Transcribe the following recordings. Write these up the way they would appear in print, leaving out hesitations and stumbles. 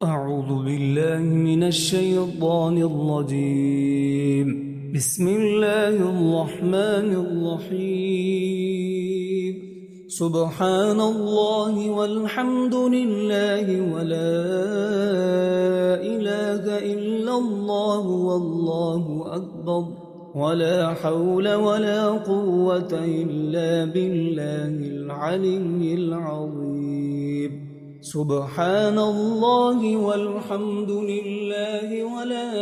أعوذ بالله من الشيطان الرجيم. بسم الله الرحمن الرحيم. سبحان الله والحمد لله ولا إله إلا الله والله أكبر ولا حول ولا قوة إلا بالله العلي العظيم. سبحان الله والحمد لله ولا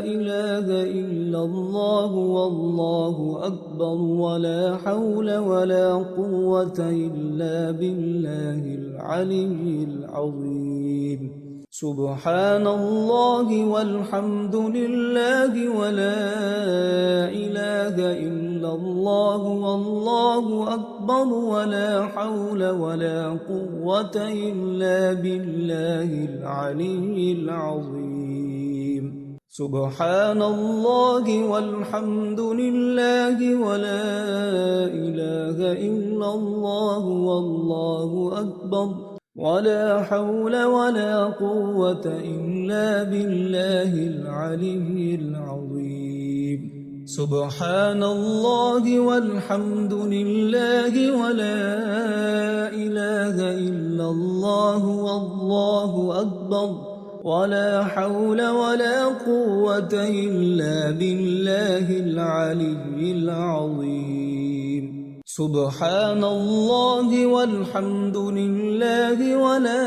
إله إلا الله والله أكبر ولا حول ولا قوة إلا بالله العلي العظيم. سبحان الله والحمد لله ولا إله إلا الله والله أكبر ولا حول ولا قوة إلا بالله العلي العظيم. سبحان الله والحمد لله ولا إله إلا الله والله أكبر ولا حول ولا قوة إلا بالله العلي العظيم. سبحان الله والحمد لله ولا إله إلا الله والله أكبر ولا حول ولا قوة إلا بالله العلي العظيم. سبحان الله والحمد لله ولا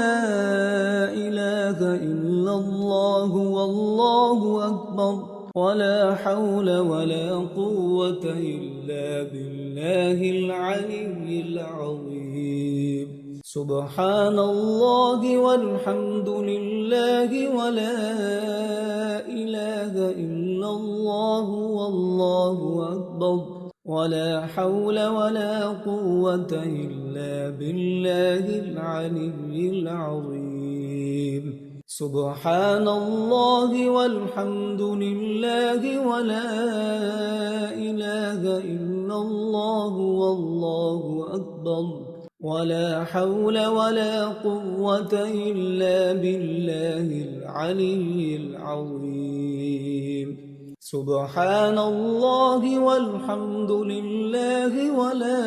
إله إلا الله والله أكبر ولا حول ولا قوة إلا بالله العلي العظيم. سبحان الله والحمد لله ولا إله إلا الله والله أكبر ولا حول ولا قوة إلا بالله العلي العظيم. سبحان الله والحمد لله ولا إله إلا الله والله أكبر ولا حول ولا قوة إلا بالله العلي العظيم. سبحان الله والحمد لله ولا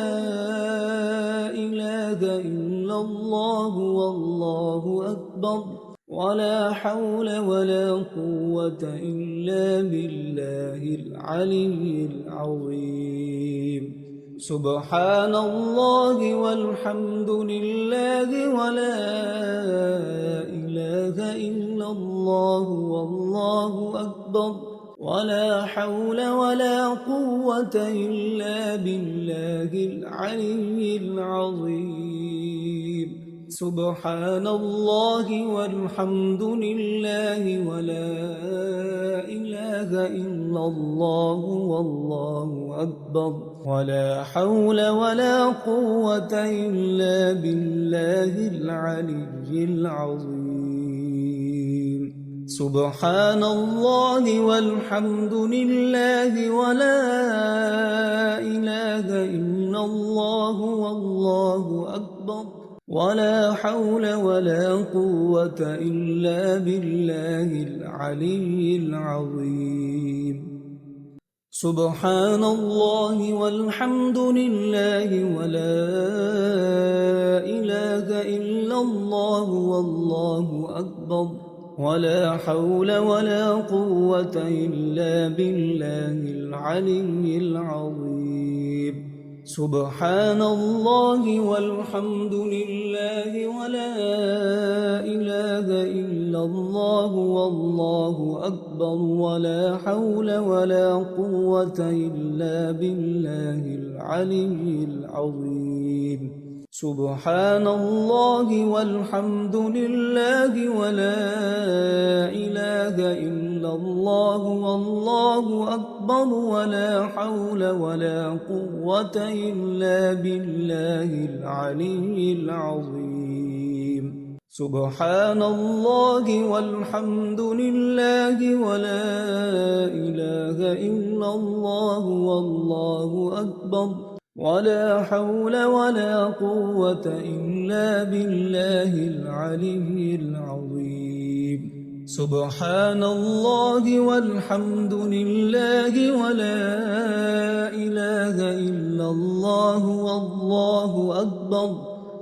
إله إلا الله والله أكبر ولا حول ولا قوة إلا بالله العلي العظيم. سبحان الله والحمد لله ولا إله إلا الله والله أكبر ولا حول ولا قوة إلا بالله العلي العظيم. سبحان الله والحمد لله ولا إله إلا الله والله أكبر ولا حول ولا قوة إلا بالله العلي العظيم. سبحان الله والحمد لله ولا إله إلا الله والله أكبر ولا حول ولا قوة إلا بالله العلي العظيم. سبحان الله والحمد لله ولا إله إلا الله والله أكبر ولا حول ولا قوة إلا بالله العلي العظيم. سبحان الله والحمد لله ولا إله إلا الله والله أكبر ولا حول ولا قوة إلا بالله العلي العظيم. سبحان الله والحمد لله ولا إله إلا الله والله أكبر ولا حول ولا قوة إلا بالله العلي العظيم. سبحان الله والحمد لله ولا إله إلا الله والله أكبر ولا حول ولا قوة إلا بالله العلي العظيم. سبحان الله والحمد لله ولا إله إلا الله والله أكبر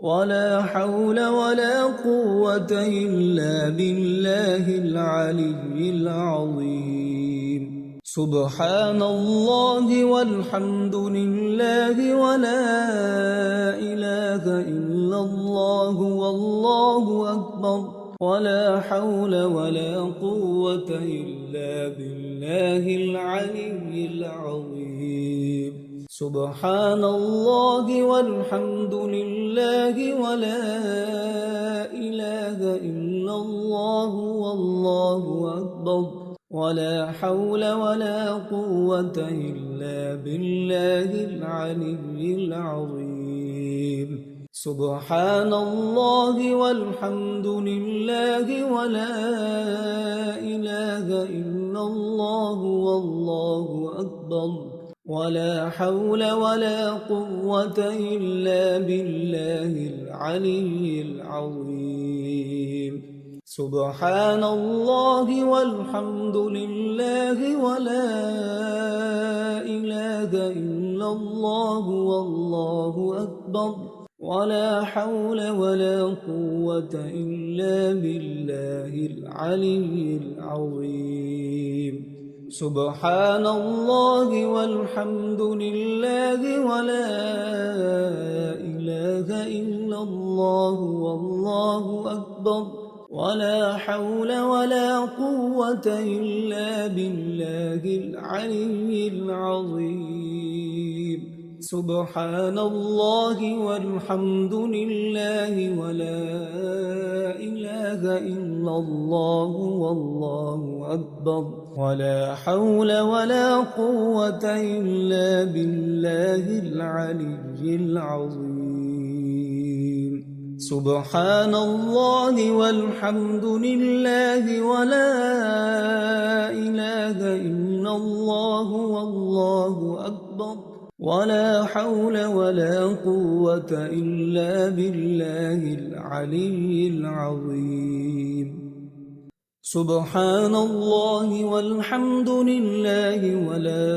ولا حول ولا قوة إلا بالله العلي العظيم سبحان الله والحمد لله ولا إله إلا الله والله أكبر ولا حول ولا قوة إلا بالله العلي العظيم سبحان الله والحمد لله ولا إله إلا الله والله أكبر ولا حول ولا قوة إلا بالله العلي العظيم سبحان الله والحمد لله ولا إله إلا الله والله أكبر ولا حول ولا قوة إلا بالله العلي العظيم سبحان الله والحمد لله ولا إله إلا الله والله أكبر ولا حول ولا قوة إلا بالله العلي العظيم سبحان الله والحمد لله ولا إله إلا الله والله أكبر ولا حول ولا قوة إلا بالله العلي العظيم سبحان الله والحمد لله ولا إله إلا الله والله أكبر ولا حول ولا قوة إلا بالله العلي العظيم سبحان الله والحمد لله ولا إله إلا الله والله أكبر ولا حول ولا قوة إلا بالله العلي العظيم سبحان الله والحمد لله ولا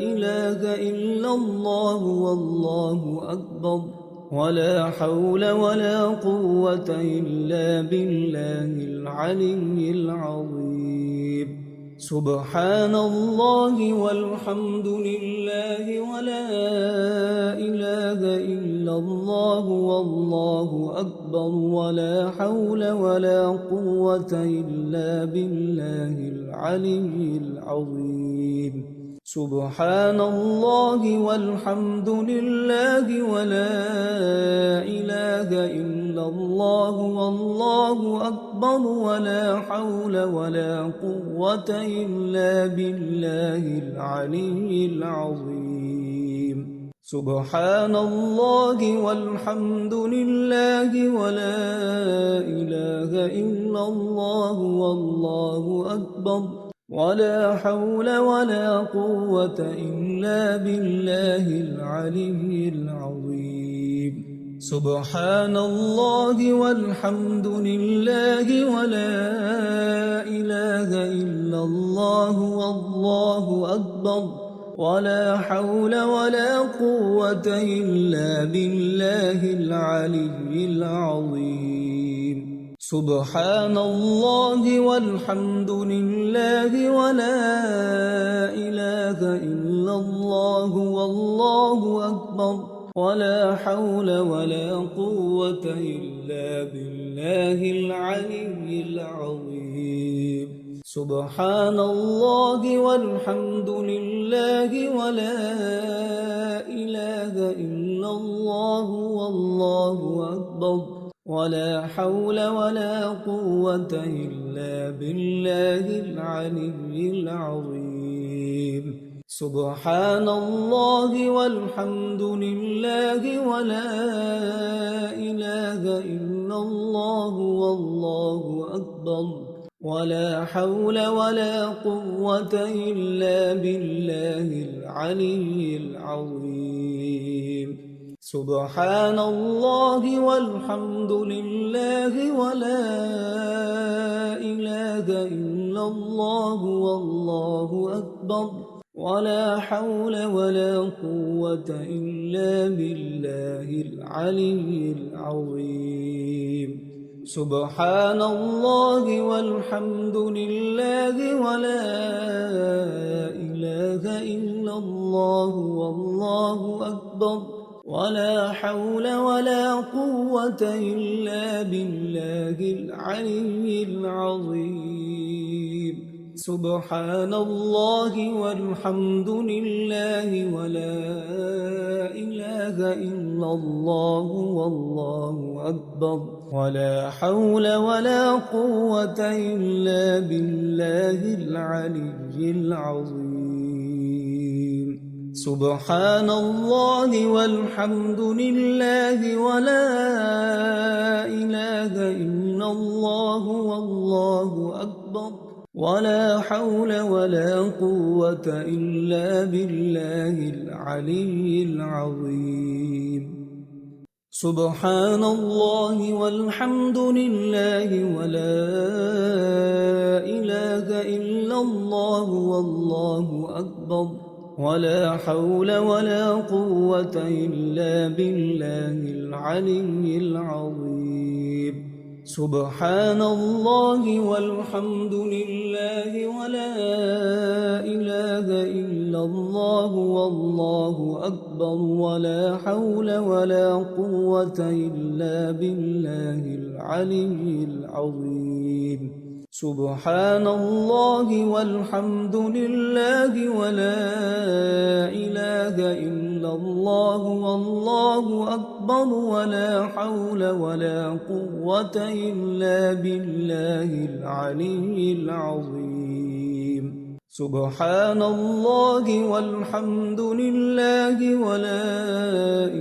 إله إلا الله والله أكبر ولا حول ولا قوة إلا بالله العلي العظيم سبحان الله والحمد لله ولا إله إلا الله والله أكبر ولا حول ولا قوة إلا بالله العلي العظيم سبحان الله والحمد لله ولا إله إلا الله والله أكبر ولا حول ولا قوة إلا بالله العلي العظيم سبحان الله والحمد لله ولا إله إلا الله والله أكبر ولا حول ولا قوة إلا بالله العلي العظيم سبحان الله والحمد لله ولا إله إلا الله والله أكبر ولا حول ولا قوة إلا بالله العلي العظيم سبحان الله والحمد لله ولا إله إلا الله والله أكبر ولا حول ولا قوة إلا بالله العلي العظيم سبحان الله والحمد لله ولا إله إلا الله والله أكبر ولا حول ولا قوة إلا بالله العلي العظيم سبحان الله والحمد لله ولا إله إلا الله والله أكبر ولا حول ولا قوة إلا بالله العلي العظيم سبحان الله والحمد لله ولا إله إلا الله والله أكبر ولا حول ولا قوة إلا بالله العلي العظيم سبحان الله والحمد لله ولا إله إلا الله والله أكبر ولا حول ولا قوة إلا بالله العلي العظيم سبحان الله والحمد لله ولا إله إلا الله والله أكبر ولا حول ولا قوة إلا بالله العلي العظيم سبحان الله والحمد لله ولا إله إلا الله والله أكبر ولا حول ولا قوة إلا بالله العلي العظيم سبحان الله والحمد لله ولا إله إلا الله والله أكبر ولا حول ولا قوة إلا بالله العلي العظيم سبحان الله والحمد لله ولا إله إلا الله والله أكبر ولا حول ولا قوة إلا بالله العلي العظيم سبحان الله والحمد لله ولا إله إلا الله والله أكبر ولا حول ولا قوة إلا بالله العلي العظيم سبحان الله والحمد لله ولا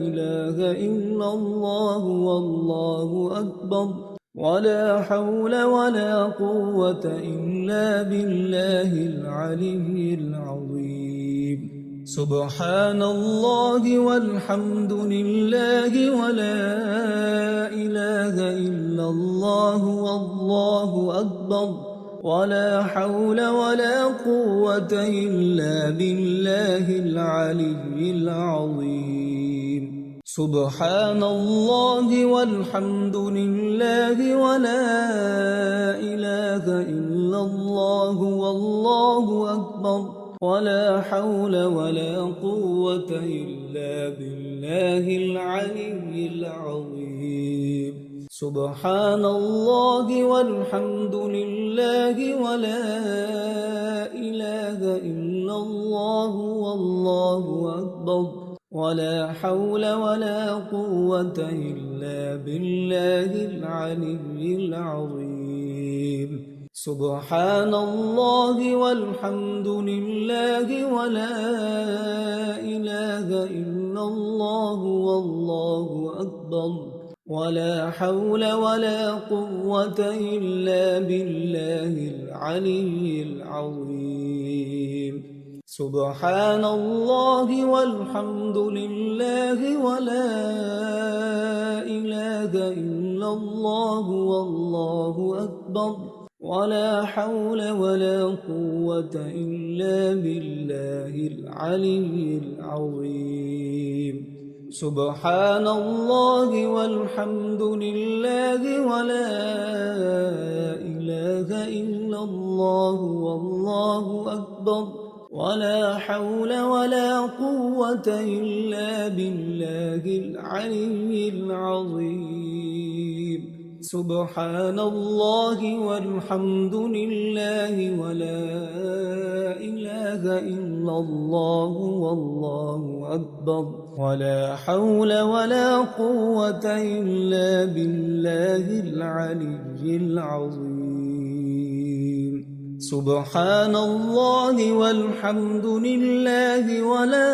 إله إلا الله والله أكبر ولا حول ولا قوة إلا بالله العلي العظيم سبحان الله والحمد لله ولا إله إلا الله والله أكبر ولا حول ولا قوة إلا بالله العلي العظيم سبحان الله والحمد لله ولا إله إلا الله والله أكبر ولا حول ولا قوة إلا بالله العلي العظيم سبحان الله والحمد لله ولا إله إلا الله والله أكبر ولا حول ولا قوة إلا بالله العلي العظيم سبحان الله والحمد لله ولا إله إلا الله والله أكبر ولا حول ولا قوة إلا بالله العلي العظيم سبحان الله والحمد لله ولا إله إلا الله والله أكبر ولا حول ولا قوة إلا بالله العلي العظيم سبحان الله والحمد لله ولا إله إلا الله والله أكبر ولا حول ولا قوة إلا بالله العلي العظيم سبحان الله والحمد لله ولا إله إلا الله والله أكبر ولا حول ولا قوة إلا بالله العلي العظيم سبحان الله والحمد لله ولا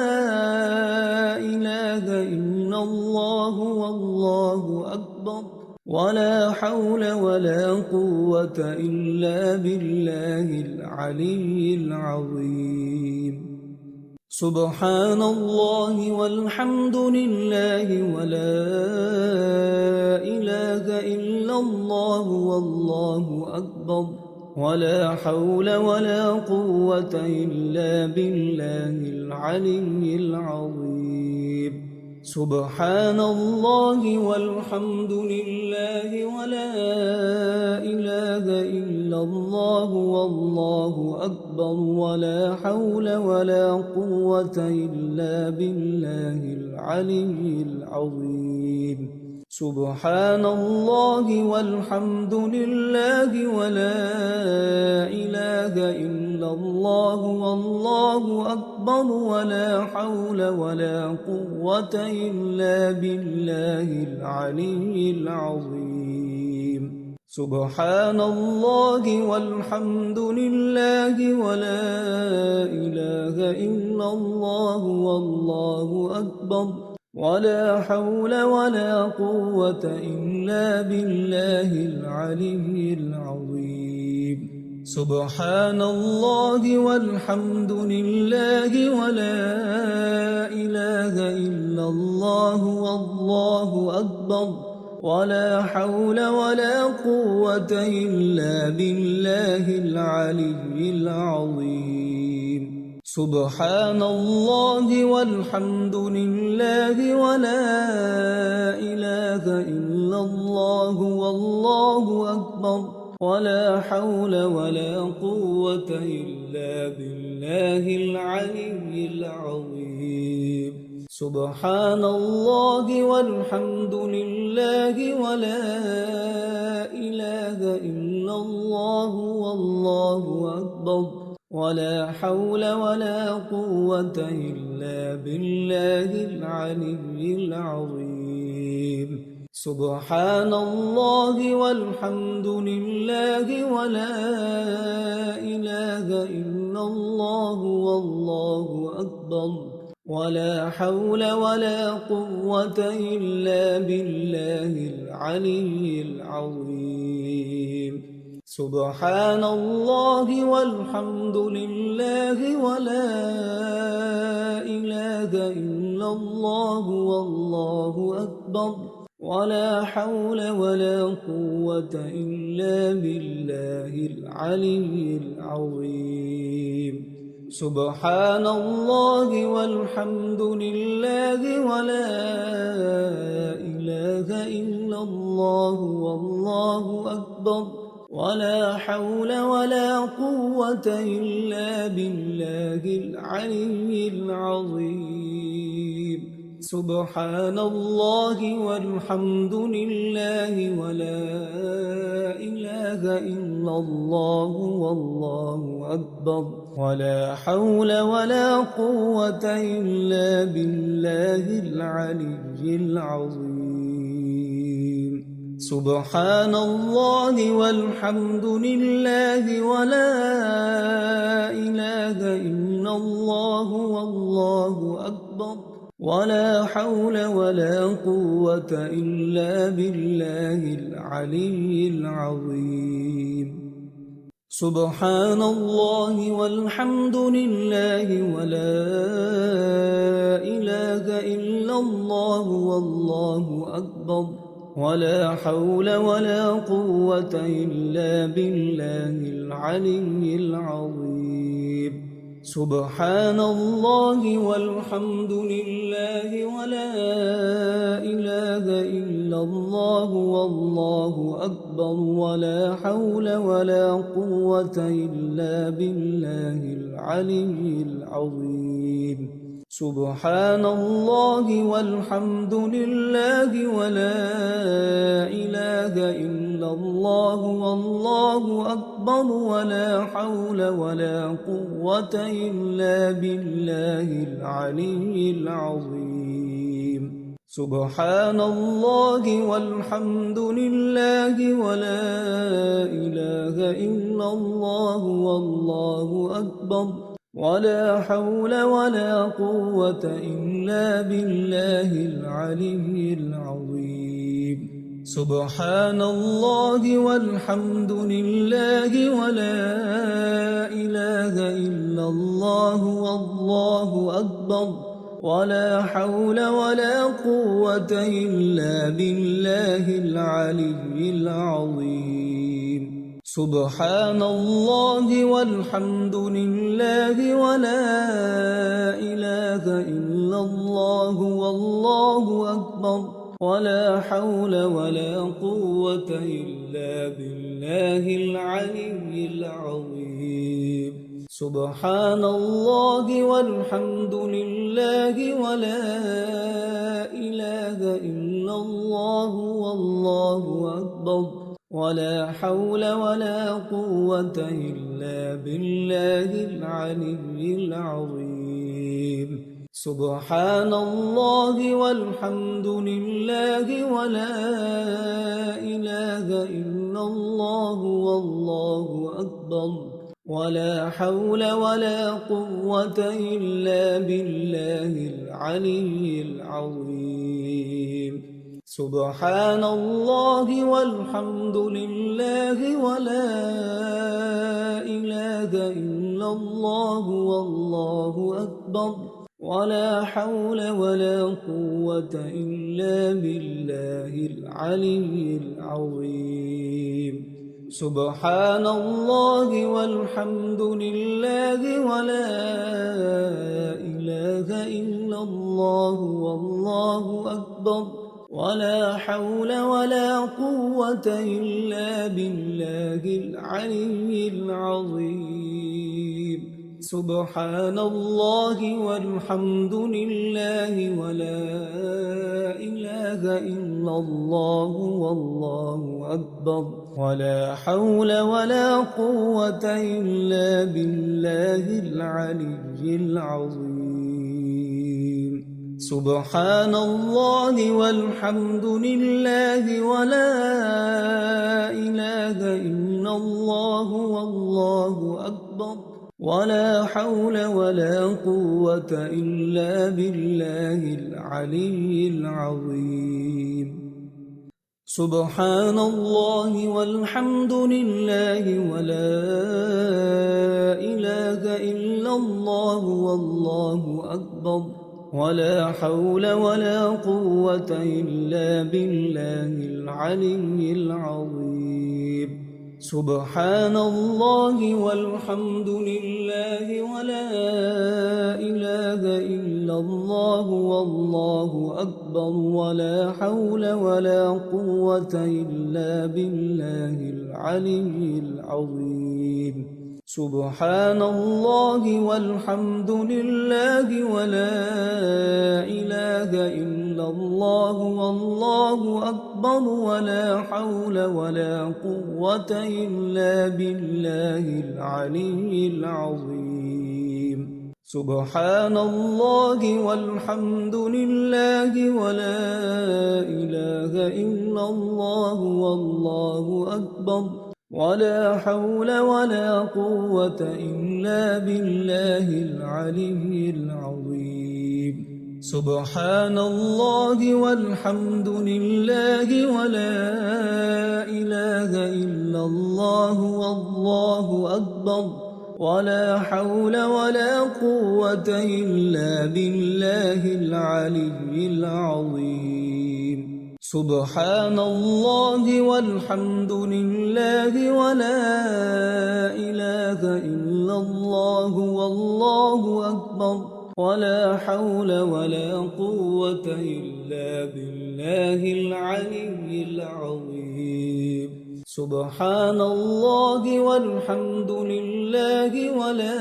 إله إلا الله والله أكبر ولا حول ولا قوة إلا بالله العلي العظيم سبحان الله والحمد لله ولا إله إلا الله والله أكبر ولا حول ولا قوة إلا بالله العلي العظيم سبحان الله والحمد لله ولا إله إلا الله والله أكبر ولا حول ولا قوة إلا بالله العلي العظيم سبحان الله والحمد لله ولا إله إلا الله والله أكبر ولا حول ولا قوة إلا بالله العلي العظيم سبحان الله والحمد لله ولا إله إلا الله والله أكبر ولا حول ولا قوة إلا بالله العلي العظيم سبحان الله والحمد لله ولا إله إلا الله والله أكبر ولا حول ولا قوة إلا بالله العلي العظيم سبحان الله والحمد لله ولا إله إلا الله والله أكبر ولا حول ولا قوة إلا بالله العلي العظيم سبحان الله والحمد لله ولا إله إلا الله والله أكبر ولا حول ولا قوة إلا بالله العلي العظيم سبحان الله والحمد لله ولا إله إلا الله والله أكبر ولا حول ولا قوة إلا بالله العلي العظيم سبحان الله والحمد لله ولا إله إلا الله والله أكبر ولا حول ولا قوة إلا بالله العلي العظيم سبحان الله والحمد لله ولا إله إلا الله والله أكبر ولا حول ولا قوة إلا بالله العلي العظيم سبحان الله والحمد لله ولا إله إلا الله والله أكبر ولا حول ولا قوة إلا بالله العلي العظيم سبحان الله والحمد لله ولا إله إلا الله والله أكبر ولا حول ولا قوة إلا بالله العلي العظيم سبحان الله والحمد لله ولا إله إلا الله والله أكبر ولا حول ولا قوة إلا بالله العلي العظيم سبحان الله والحمد لله ولا إله إلا الله والله أكبر ولا حول ولا قوة إلا بالله العلي العظيم سبحان الله والحمد لله ولا إله إلا الله والله أكبر ولا حول ولا قوة إلا بالله العلي العظيم سبحان الله والحمد لله ولا إله إلا الله والله أكبر ولا حول ولا قوة إلا بالله العلي العظيم سبحان الله والحمد لله ولا إله إلا الله والله أكبر ولا حول ولا قوة إلا بالله العلي العظيم سبحان الله والحمد لله ولا إله إلا الله والله أكبر ولا حول ولا قوة إلا بالله العلي العظيم سبحان الله والحمد لله ولا إله إلا الله والله أكبر ولا حول ولا قوة إلا بالله العلي العظيم سبحان الله والحمد لله ولا إله إلا الله والله أكبر ولا حول ولا قوة إلا بالله العلي العظيم سبحان الله والحمد لله ولا إله إلا الله والله أكبر ولا حول ولا قوة إلا بالله العلي العظيم سبحان الله والحمد لله ولا إله إلا الله والله أكبر ولا حول ولا قوة إلا بالله العلي العظيم سبحان الله والحمد لله ولا إله إلا الله والله أكبر ولا حول ولا قوة إلا بالله العلي العظيم سبحان الله والحمد لله ولا إله إلا الله والله أكبر ولا حول ولا قوة إلا بالله العلي العظيم سبحان الله والحمد لله ولا إله إلا الله والله أكبر ولا حول ولا قوة إلا بالله العلي العظيم سبحان الله والحمد لله ولا إله إلا الله والله أكبر ولا حول ولا قوة إلا بالله العلي العظيم سبحان الله والحمد لله ولا إله إلا الله والله أكبر ولا حول ولا قوة إلا بالله العلي العظيم سبحان الله والحمد لله ولا إله إلا الله والله أكبر ولا حول ولا قوة إلا بالله العلي العظيم سبحان الله والحمد لله ولا إله إلا الله والله أكبر ولا حول ولا قوة إلا بالله العلي العظيم سبحان الله والحمد لله ولا إله إلا الله والله أكبر ولا حول ولا قوة إلا بالله العلي العظيم سبحان الله والحمد لله ولا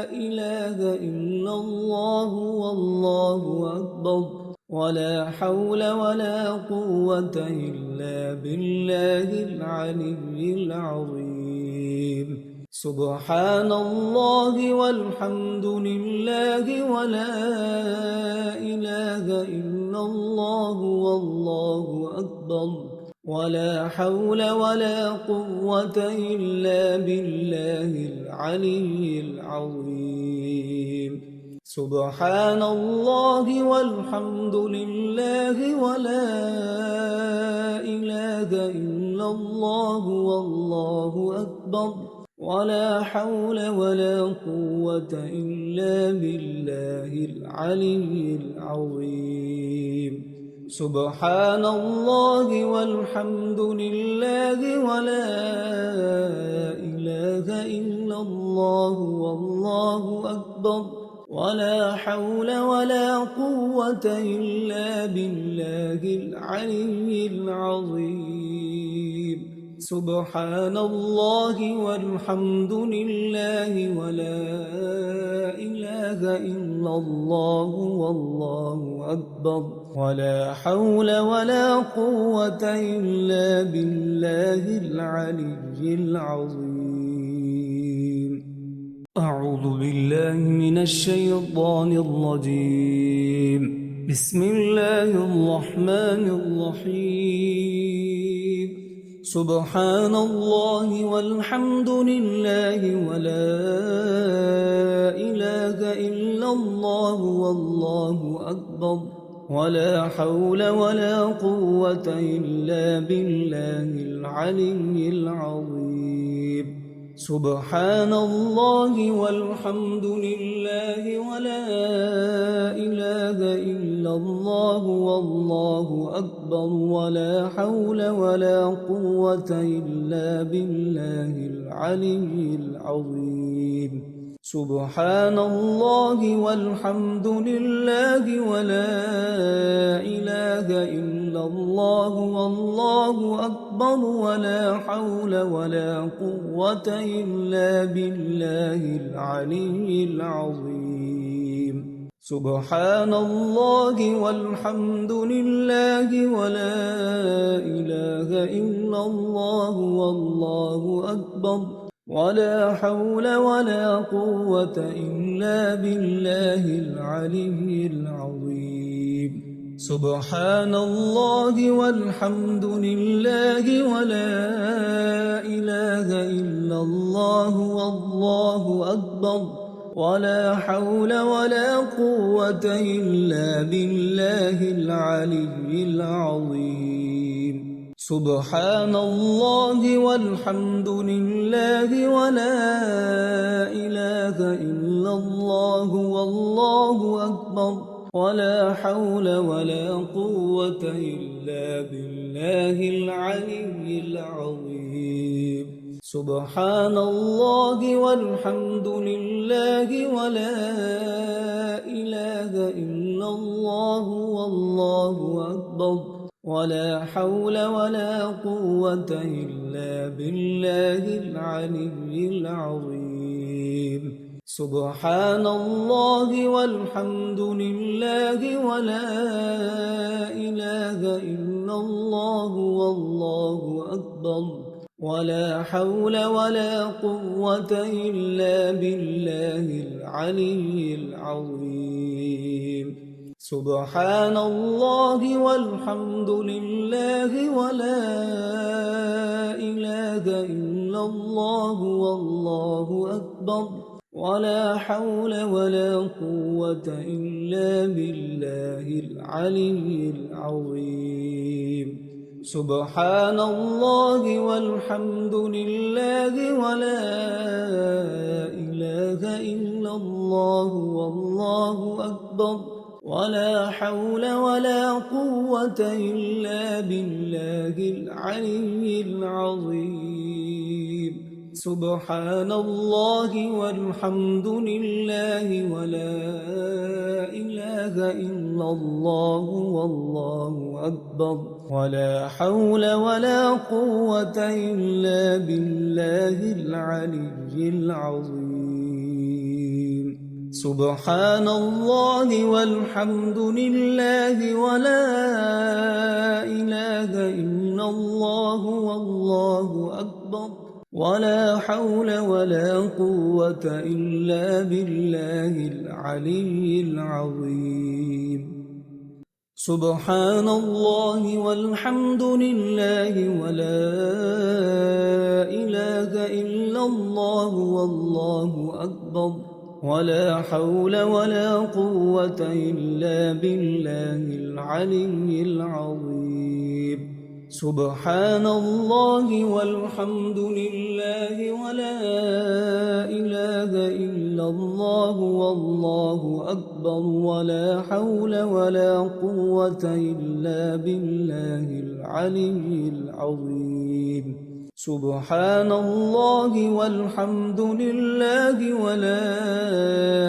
إله إلا الله والله أكبر ولا حول ولا قوة إلا بالله العلي العظيم سبحان الله والحمد لله ولا إله إلا الله والله أكبر ولا حول ولا قوة إلا بالله العلي العظيم سبحان الله والحمد لله ولا إله إلا الله والله أكبر ولا حول ولا قوة إلا بالله العلي العظيم سبحان الله والحمد لله ولا إله إلا الله والله أكبر ولا حول ولا قوة إلا بالله العلي العظيم سبحان الله والحمد لله ولا إله إلا الله والله أكبر ولا حول ولا قوة إلا بالله العلي العظيم أعوذ بالله من الشيطان الرجيم بسم الله الرحمن الرحيم سبحان الله والحمد لله ولا إله إلا الله والله أكبر ولا حول ولا قوة إلا بالله العلي العظيم سبحان الله والحمد لله ولا إله إلا الله والله أكبر ولا حول ولا قوة إلا بالله العلي العظيم سبحان الله والحمد لله ولا إله إلا الله والله أكبر ولا حول ولا قوة إلا بالله العلي العظيم سبحان الله والحمد لله ولا إله إلا الله والله أكبر ولا حول ولا قوة إلا بالله العلي العظيم سبحان الله والحمد لله ولا إله إلا الله والله أكبر ولا حول ولا قوة إلا بالله العلي العظيم سبحان الله والحمد لله ولا إله إلا الله والله أكبر ولا حول ولا قوة إلا بالله العلي العظيم سبحان الله والحمد لله ولا إله إلا الله والله أكبر ولا حول ولا قوة إلا بالله العلي العظيم سبحان الله والحمد لله ولا إله إلا الله والله أكبر ولا حول ولا قوة إلا بالله العلي العظيم سبحان الله والحمد لله ولا إله إلا الله والله أكبر ولا حول ولا قوة إلا بالله العلي العظيم سبحان الله والحمد لله ولا إله إلا الله والله أكبر ولا حول ولا قوة إلا بالله العلي العظيم سبحان الله والحمد لله ولا إله إلا الله والله أكبر ولا حول ولا قوة إلا بالله العلي العظيم سبحان الله والحمد لله ولا إله إلا الله والله أكبر ولا حول ولا قوة إلا بالله العلي العظيم سبحان الله والحمد لله ولا إله إلا الله والله أكبر ولا حول ولا قوة إلا بالله العلي العظيم. سبحان الله والحمد لله ولا إله إلا الله والله أكبر ولا حول ولا قوة إلا بالله العلي العظيم. سبحان الله والحمد لله ولا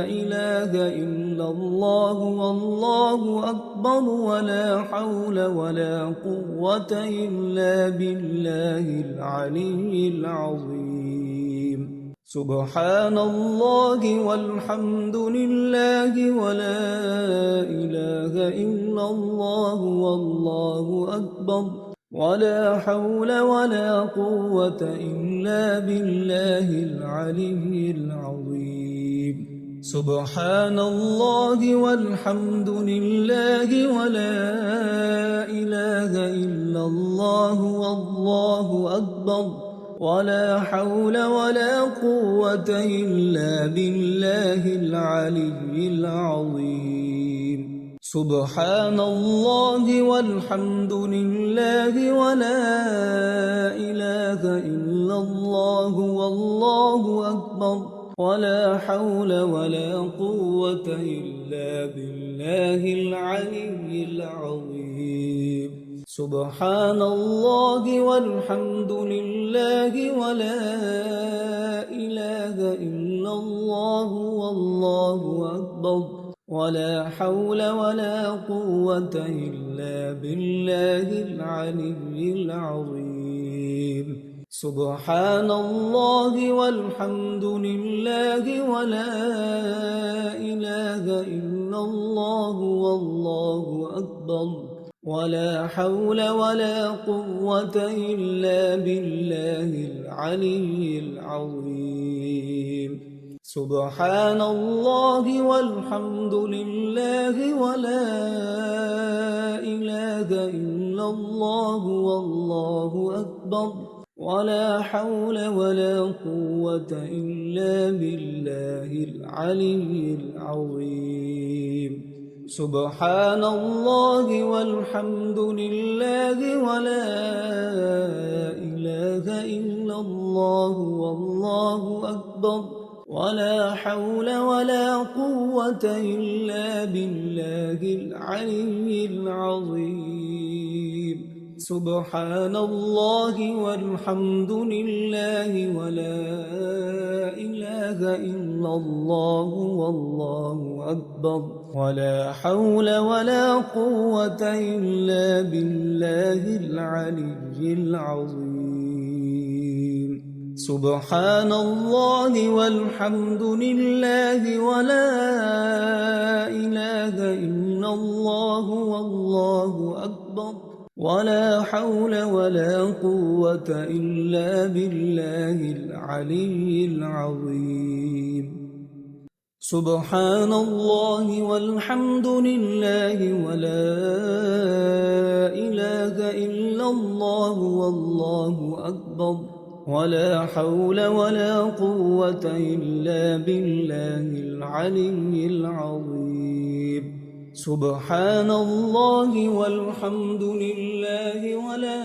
إله إلا الله والله أكبر ولا حول ولا قوة إلا بالله العلي العظيم. سبحان الله والحمد لله ولا إله إلا الله والله أكبر ولا حول ولا قوة إلا بالله العلي العظيم. سبحان الله والحمد لله ولا إله إلا الله والله أكبر ولا حول ولا قوة إلا بالله العلي العظيم. سبحان الله والحمد لله ولا إله إلا الله والله أكبر ولا حول ولا قوة إلا بالله العلي العظيم. سبحان الله والحمد لله ولا إله إلا الله والله أكبر ولا حول ولا قوة إلا بالله العلي العظيم. سبحان الله والحمد لله ولا إله إلا الله والله أكبر ولا حول ولا قوة إلا بالله العلي العظيم. سبحان الله والحمد لله ولا إله إلا الله والله أكبر ولا حول ولا قوة إلا بالله العلي العظيم. سبحان الله والحمد لله ولا إله إلا الله والله أكبر ولا حول ولا قوة إلا بالله العلي العظيم. سبحان الله والحمد لله ولا إله إلا الله والله أكبر ولا حول ولا قوة إلا بالله العلي العظيم. سبحان الله والحمد لله ولا إله إلا الله والله أكبر ولا حول ولا قوة إلا بالله العلي العظيم. سبحان الله والحمد لله ولا إله إلا الله والله أكبر ولا حول ولا قوة إلا بالله العلي العظيم. سبحان الله والحمد لله ولا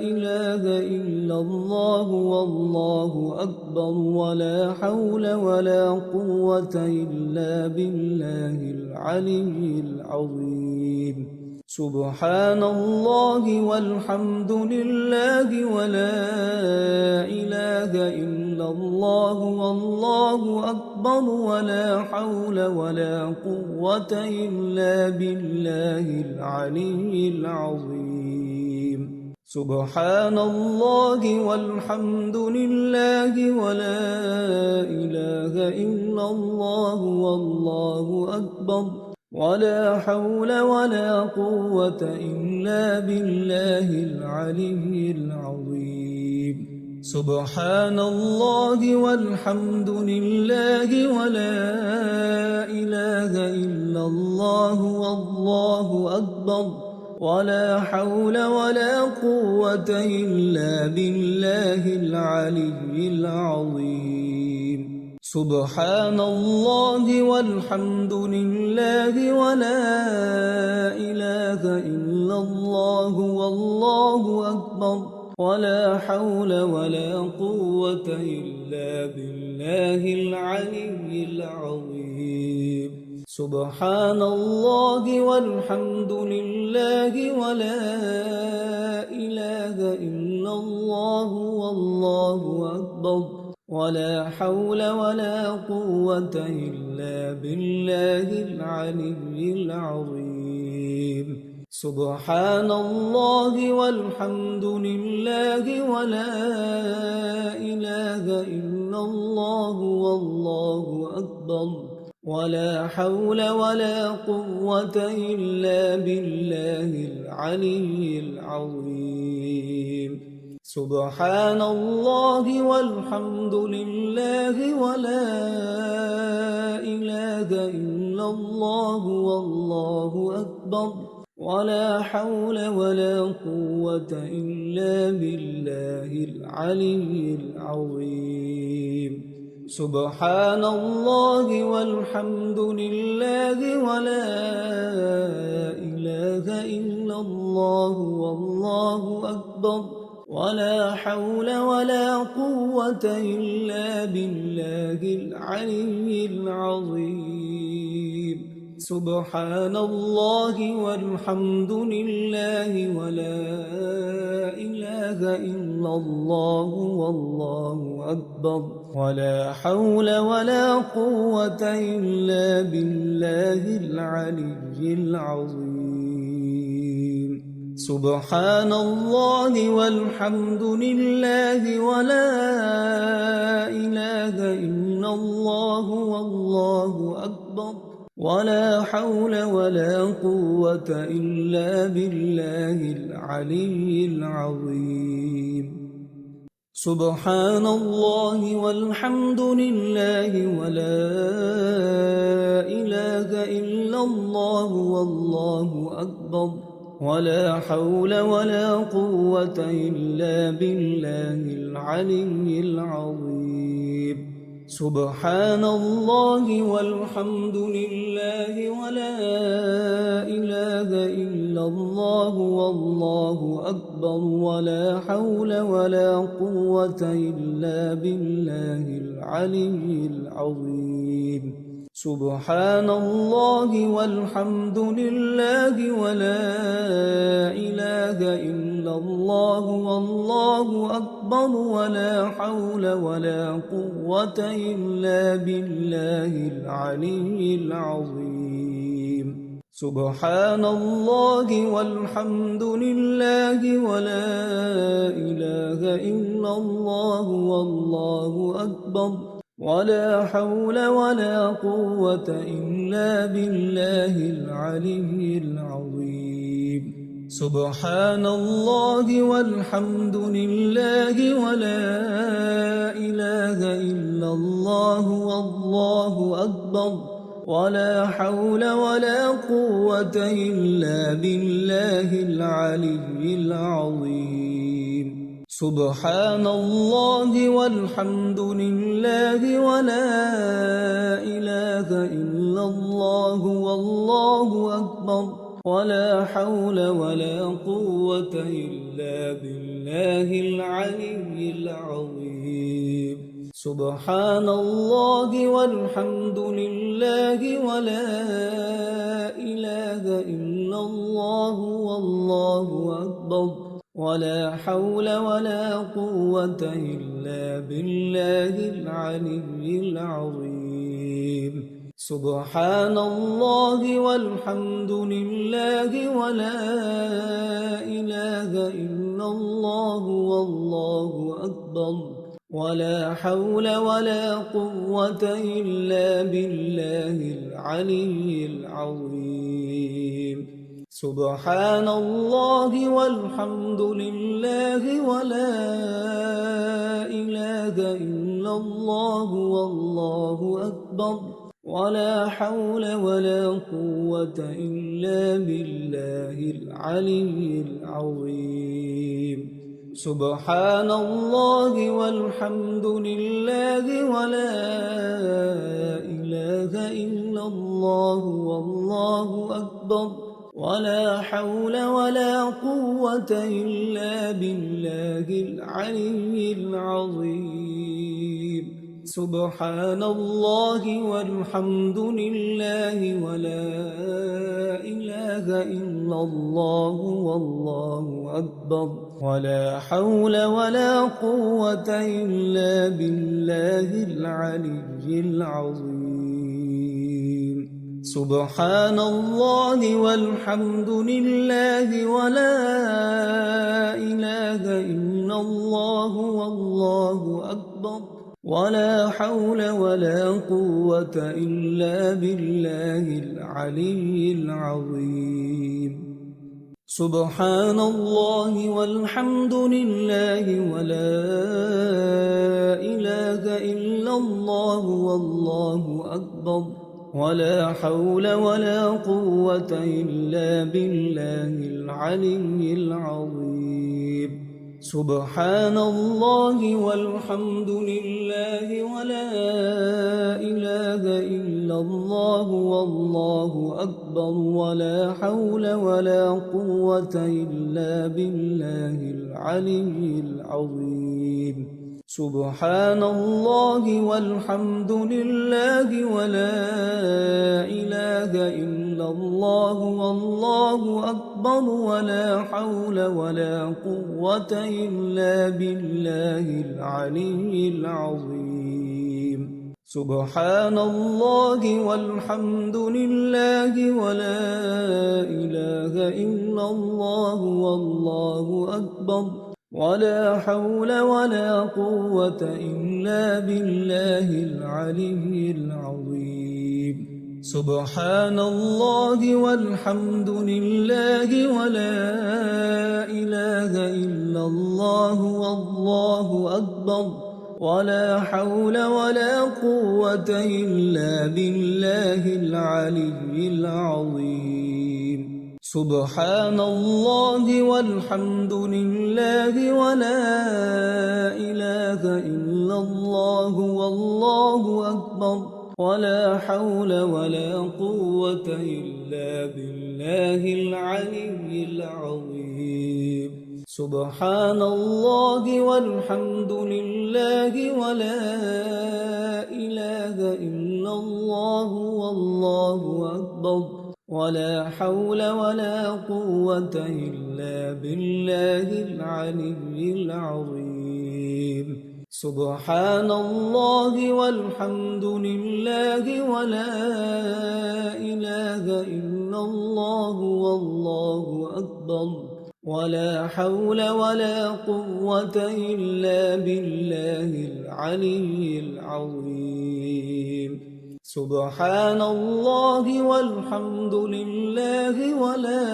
إله إلا الله والله أكبر ولا حول ولا قوة إلا بالله العلي العظيم. سبحان الله والحمد لله ولا إله إلا الله والله أكبر ولا حول ولا قوة إلا بالله العلي العظيم. سبحان الله والحمد لله ولا إله إلا الله والله أكبر ولا حول ولا قوة إلا بالله العلي العظيم. سبحان الله والحمد لله ولا إله إلا الله والله أكبر ولا حول ولا قوة إلا بالله العلي العظيم. سبحان الله والحمد لله ولا إله إلا الله والله أكبر ولا حول ولا قوة إلا بالله العلي العظيم سبحان الله والحمد لله ولا إله إلا الله والله أكبر ولا حول ولا قوة إلا بالله العلي العظيم سبحان الله والحمد لله ولا إله إلا الله والله أكبر ولا حول ولا قوة إلا بالله العلي العظيم سبحان الله والحمد لله ولا إله إلا الله والله أكبر ولا حول ولا قوة إلا بالله العلي العظيم سبحان الله والحمد لله ولا إله إلا الله والله أكبر ولا حول ولا قوة إلا بالله العلي العظيم سبحان الله والحمد لله ولا إله إلا الله والله أكبر ولا حول ولا قوة إلا بالله العلي العظيم سبحان الله والحمد لله ولا إله إلا الله والله أكبر ولا حول ولا قوة إلا بالله العلي العظيم سبحان الله والحمد لله ولا إله إلا الله والله أكبر ولا حول ولا قوة إلا بالله العلي العظيم سبحان الله والحمد لله ولا إله إلا الله والله أكبر ولا حول ولا قوة إلا بالله العلي العظيم سبحان الله والحمد لله ولا إله إلا الله والله أكبر ولا حول ولا قوة إلا بالله العلي العظيم سبحان الله والحمد لله ولا إله إلا الله والله أكبر ولا حول ولا قوة إلا بالله العلي العظيم سبحان الله والحمد لله ولا إله إلا الله والله أكبر ولا حول ولا قوة إلا بالله العلي العظيم سبحان الله والحمد لله ولا إله إلا الله والله أكبر ولا حول ولا قوة إلا بالله العلي العظيم سبحان الله والحمد لله ولا إله إلا الله والله أكبر ولا حول ولا قوة إلا بالله العلي العظيم سبحان الله والحمد لله ولا إله إلا الله والله أكبر ولا حول ولا قوة إلا بالله العلي العظيم سبحان الله والحمد لله ولا إله إلا الله والله أكبر ولا حول ولا قوة إلا بالله العلي العظيم سبحان الله والحمد لله ولا إله إلا الله والله أكبر ولا حول ولا قوة إلا بالله العلي العظيم سبحان الله والحمد لله ولا إله إلا الله والله أكبر ولا حول ولا قوة إلا بالله العلي العظيم سبحان الله والحمد لله ولا إله إلا الله والله أكبر ولا حول ولا قوة إلا بالله العلي العظيم سبحان الله والحمد لله ولا إله إلا الله والله أكبر ولا حول ولا قوة إلا بالله العلي العظيم سبحان الله والحمد لله ولا إله إلا الله والله أكبر ولا حول ولا قوة إلا بالله العلي العظيم سبحان الله والحمد لله ولا إله إلا الله والله أكبر ولا حول ولا قوة إلا بالله العلي العظيم سبحان الله والحمد لله ولا إله إلا الله والله أكبر ولا حول ولا قوة إلا بالله العلي العظيم سبحان الله والحمد لله ولا إله إلا الله والله أكبر ولا حول ولا قوة إلا بالله العلي العظيم سبحان الله والحمد لله ولا إله إلا الله والله أكبر ولا حول ولا قوة إلا بالله العلي العظيم سبحان الله والحمد لله ولا إله إلا الله والله أكبر ولا حول ولا قوة إلا بالله العلي العظيم سبحان الله والحمد لله ولا إله إلا الله والله أكبر ولا حول ولا قوة إلا بالله العلي العظيم سبحان الله والحمد لله ولا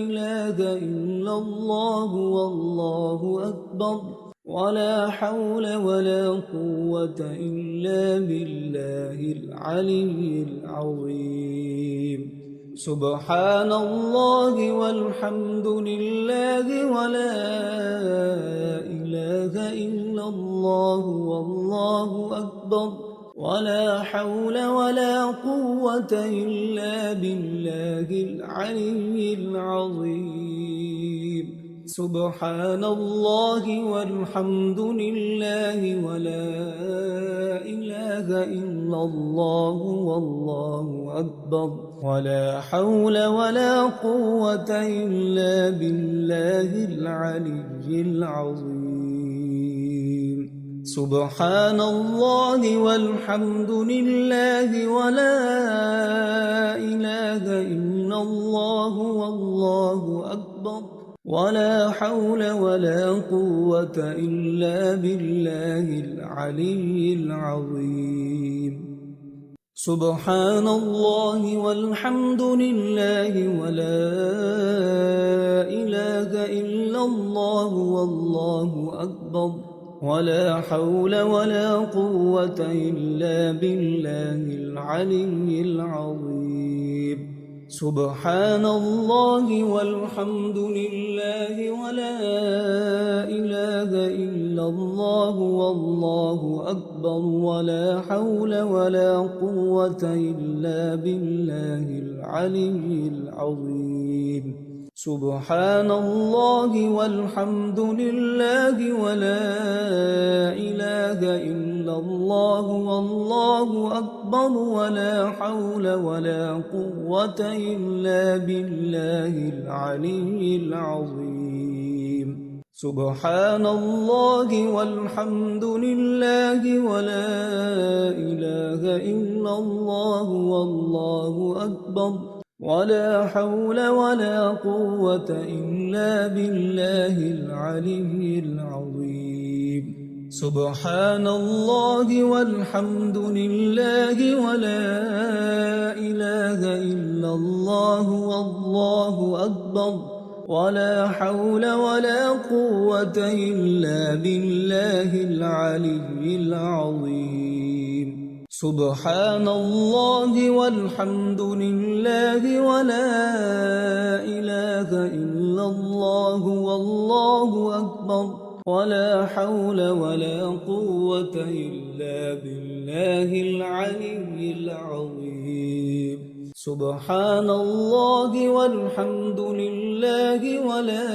إله إلا الله والله أكبر ولا حول ولا قوة إلا بالله العلي العظيم سبحان الله والحمد لله ولا إله إلا الله والله أكبر ولا حول ولا قوة إلا بالله العلي العظيم سبحان الله والحمد لله ولا إله إلا الله والله أكبر ولا حول ولا قوة إلا بالله العلي العظيم سبحان الله والحمد لله ولا إله إلا الله والله أكبر ولا حول ولا قوة إلا بالله العلي العظيم سبحان الله والحمد لله ولا إله إلا الله والله أكبر ولا حول ولا قوة إلا بالله العلي العظيم سبحان الله والحمد لله ولا إله إلا الله والله أكبر ولا حول ولا قوة إلا بالله العلي العظيم سبحان الله والحمد لله ولا إله إلا الله والله أكبر ولا حول ولا قوة إلا بالله العلي العظيم سبحان الله والحمد لله ولا إله إلا الله والله أكبر ولا حول ولا قوة إلا بالله العلي العظيم سبحان الله والحمد لله ولا إله إلا الله والله أكبر ولا حول ولا قوة إلا بالله العلي العظيم سبحان الله والحمد لله ولا إله إلا الله والله أكبر ولا حول ولا قوة إلا بالله العلي العظيم سبحان الله والحمد لله ولا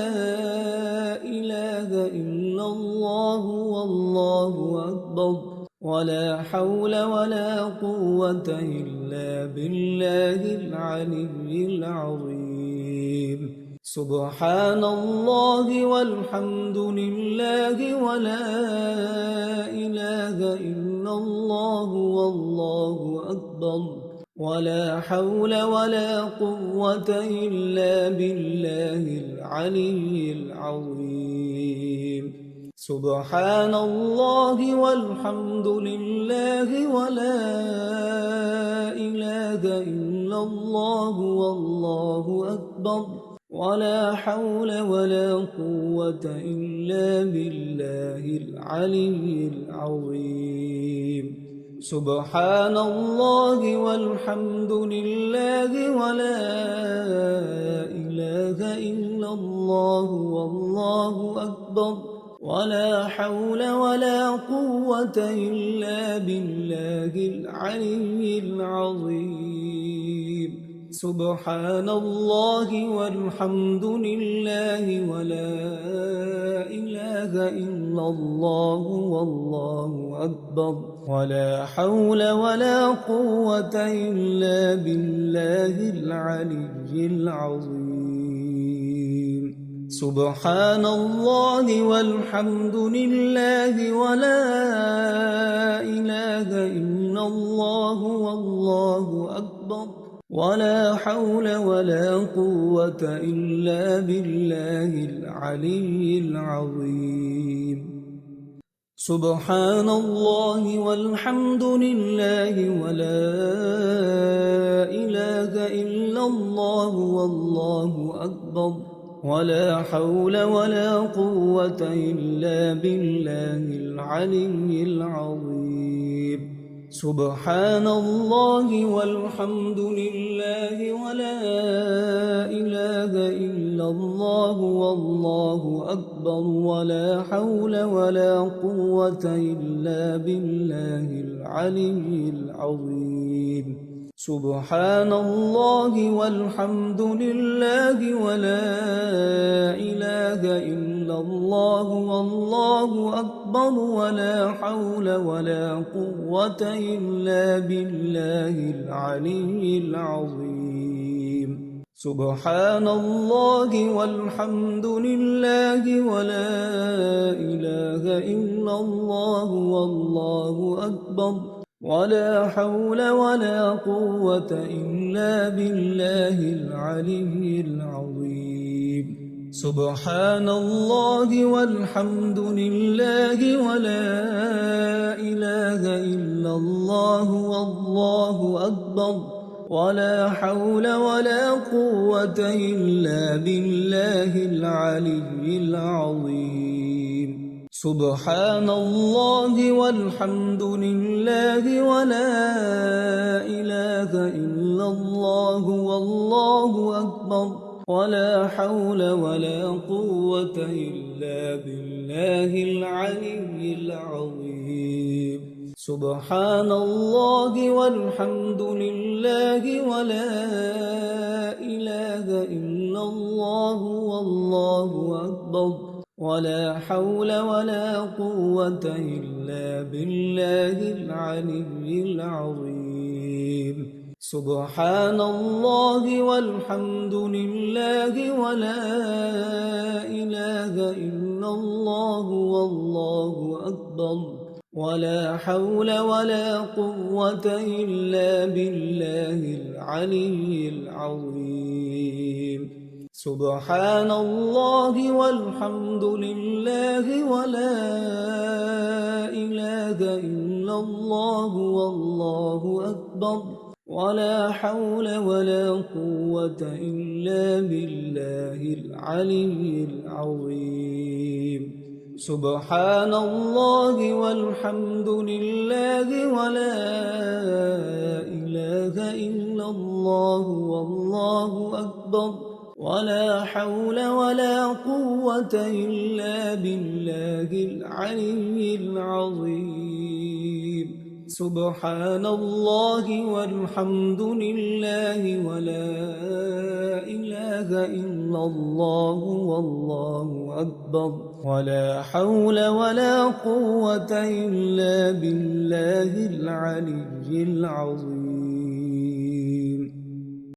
إله إلا الله والله أكبر ولا حول ولا قوة إلا بالله العلي العظيم سبحان الله والحمد لله ولا إله إلا الله والله أكبر ولا حول ولا قوة إلا بالله العلي العظيم سبحان الله والحمد لله ولا إله إلا الله والله أكبر ولا حول ولا قوة إلا بالله العلي العظيم سبحان الله والحمد لله ولا إله إلا الله والله أكبر ولا حول ولا قوة إلا بالله العلي العظيم سبحان الله والحمد لله ولا إله إلا الله والله أكبر ولا حول ولا قوة إلا بالله العلي العظيم سبحان الله والحمد لله ولا إله إلا الله والله أكبر ولا حول ولا قوة إلا بالله العلي العظيم سبحان الله والحمد لله ولا إله إلا الله والله أكبر ولا حول ولا قوة إلا بالله العلي العظيم سبحان الله والحمد لله ولا إله إلا الله والله أكبر ولا حول ولا قوة إلا بالله العلي العظيم سبحان الله والحمد لله ولا إله إلا الله والله أكبر ولا حول ولا قوة إلا بالله العلي العظيم سبحان الله والحمد لله ولا إله إلا الله والله أكبر ولا حول ولا قوة إلا بالله العلي العظيم سبحان الله والحمد لله ولا إله إلا الله والله أكبر ولا حول ولا قوة إلا بالله العلي العظيم سبحان الله والحمد لله ولا إله إلا الله والله أكبر ولا حول ولا قوة إلا بالله العلي العظيم سبحان الله والحمد لله ولا إله إلا الله والله أكبر ولا حول ولا قوة إلا بالله العلي العظيم سبحان الله والحمد لله ولا إله إلا الله والله أكبر ولا حول ولا قوة إلا بالله العلي العظيم سبحان الله والحمد لله ولا إله إلا الله والله أكبر ولا حول ولا قوة إلا بالله العلي العظيم سبحان الله والحمد لله ولا إله إلا الله والله أكبر ولا حول ولا قوة إلا بالله العلي العظيم سبحان الله والحمد لله ولا إله إلا الله والله أكبر ولا حول ولا قوة إلا بالله العلي العظيم